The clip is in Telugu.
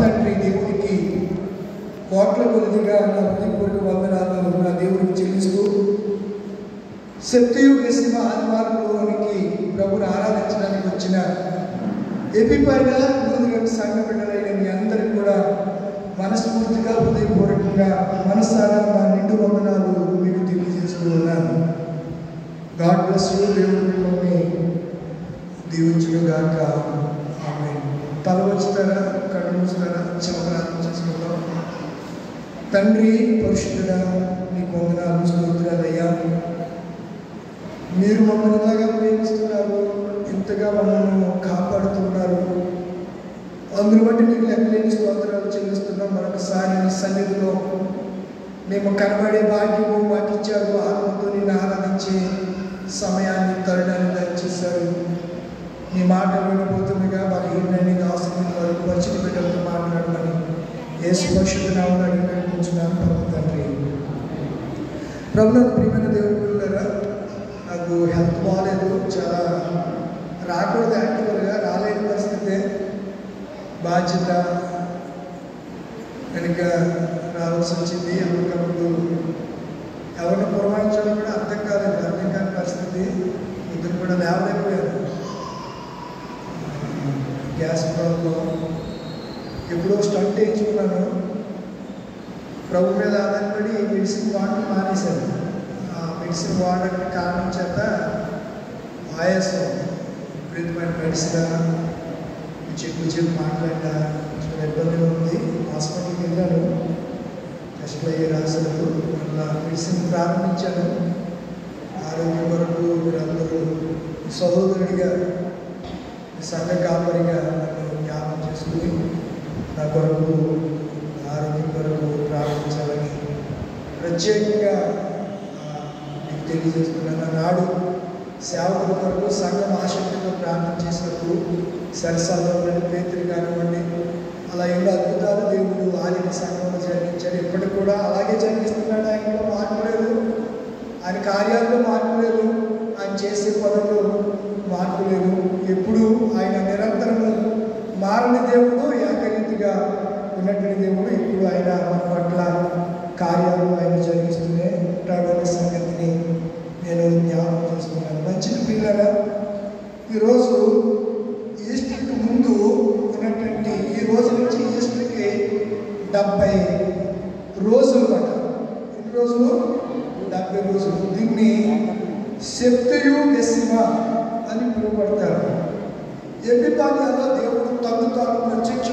తండ్రి దేవునికి కోట్ల కొద్దిగా నా హృదయపూర్వక వందనాలు నా దేవుడికి చెల్లిస్తూ సత్యయుగ ఆదివారంలోనికి ప్రభుని ఆరాధించడానికి వచ్చిన ఎపిపైన సంఘ బిడ్డలైన మీ అందరికీ కూడా మనస్ఫూర్తిగా హృదయపూర్వకంగా మనసారా నా నిండు వందనాలు మీకు తెలియజేస్తూ ఉన్నాను. God bless you. దేవుడు మిమ్మల్ని దీవించుగాక. ఆమేన్. తల వచ్చుతారా, కళ్ళు మూస్తారా, చిన్న ప్రార్థన చేసుకుందాం. తండ్రి పరిశుద్ధుడా, నీకు వందనాలు, స్తోత్రాలయ్యా. మీరు మమ్మల్ని ఇలాగా ప్రేమిస్తున్నారు, ఇంతగా మమ్మల్ని కాపాడుతున్నారు. అందును బట్టి నీకు లెక్కలేని స్తోత్రాలు చెల్లిస్తున్నాం. మరొకసారి నీ సన్నిధిలో మేము కనబడే భాగ్యము మాకు ఇచ్చారు. ఆత్మతో నిన్ను ఆరాధించే సమయాన్ని, తరుణాన్ని దయచేశారు. నీ మాట వినబోతుండగా బలహీనని దాసుని వరకు వచ్చిన బిడ్డలతో మాట్లాడమని యేసు పరిశుద్ధ నామములో వేడుకుంటున్నాను పరమ తండ్రి. ప్రభువునందు ప్రియమైన దేవుని పిల్లలారా, నాకు హెల్త్ బాగాలేదు, చాలా రాకూడదు, యాక్టివ్గా రాలేని పరిస్థితే, బాధ్యత కనుక రావాల్సి వచ్చింది. అప్పటికప్పుడు ఎవరిని పురమాయించాలో కూడా అర్థం కాని పరిస్థితి. ఇద్దరు కూడా లేవలేకపోయారు. గ్యాస్ ప్రాబ్లం, ఎప్పుడో స్టంట్ వేయించుకున్నాను. ప్రభు మీద ఆధారపడి మెడిసిన్ వాడడం మానేశాను. ఆ మెడిసిన్ వాడడానికి కారణం చేత ఆయాసం, విపరీతమైన మెడిసిన్ చెప్పు మాట్లాడినా చాలా ఇబ్బందిగా ఉంది. హాస్పిటల్కి వెళ్ళాను, టెస్ట్లు అయ్యి రాశారు. అలా మెడిసిన్ ప్రారంభించాను. ఆరోగ్యం కొరకు మీరందరూ సహోదరుడిగా, సంఘ కాపరిగా నన్ను జ్ఞాపకం చేసుకుని నా కొరకు, ఆరోగ్యం కొరకు ప్రారంభించాలని ప్రత్యేకంగా మీకు తెలియజేస్తున్నాను. నాడు సేవకుల కొరకు సంఘం ఆసక్తితో ప్రార్థన చేసినప్పుడు సరసాలో పేతురు కానివ్వండి, అలా ఎన్నో అద్భుతాలు దేవుడు ఆదిమ సంఘంలో జరిగించాడు. ఇప్పటికి కూడా అలాగే జరిగిస్తున్నాడు. ఆయనలో మార్పు లేదు, ఆయన కార్యాల్లో మార్పు లేదు, ఆయన చేసే పనులు మార్పు లేదు. ఎప్పుడు ఆయన నిరంతరము మారని దేవుడు, ఏకరీతిగా ఉన్నటువంటి దేవుడు. ఇప్పుడు ఆయన మన పట్ల కార్యాలు ఆయన జరిగిస్తూనే ఉంటాడు అనే సంగతిని నేను జ్ఞాపకం చేసుకున్నాను. మంచిది పిల్లరా, ఈరోజు ఈస్టర్కి ముందు ఉన్నటువంటి ఈ రోజు నుంచి ఈస్టర్కి 70 రోజులు మాట. ఎన్ని రోజులు? 70 రోజులు. దీన్ని సప్తయుగ అని పిలువబడతారు. ఎపిఫానియాలో దేవుడు తను తాను ప్రత్యక్ష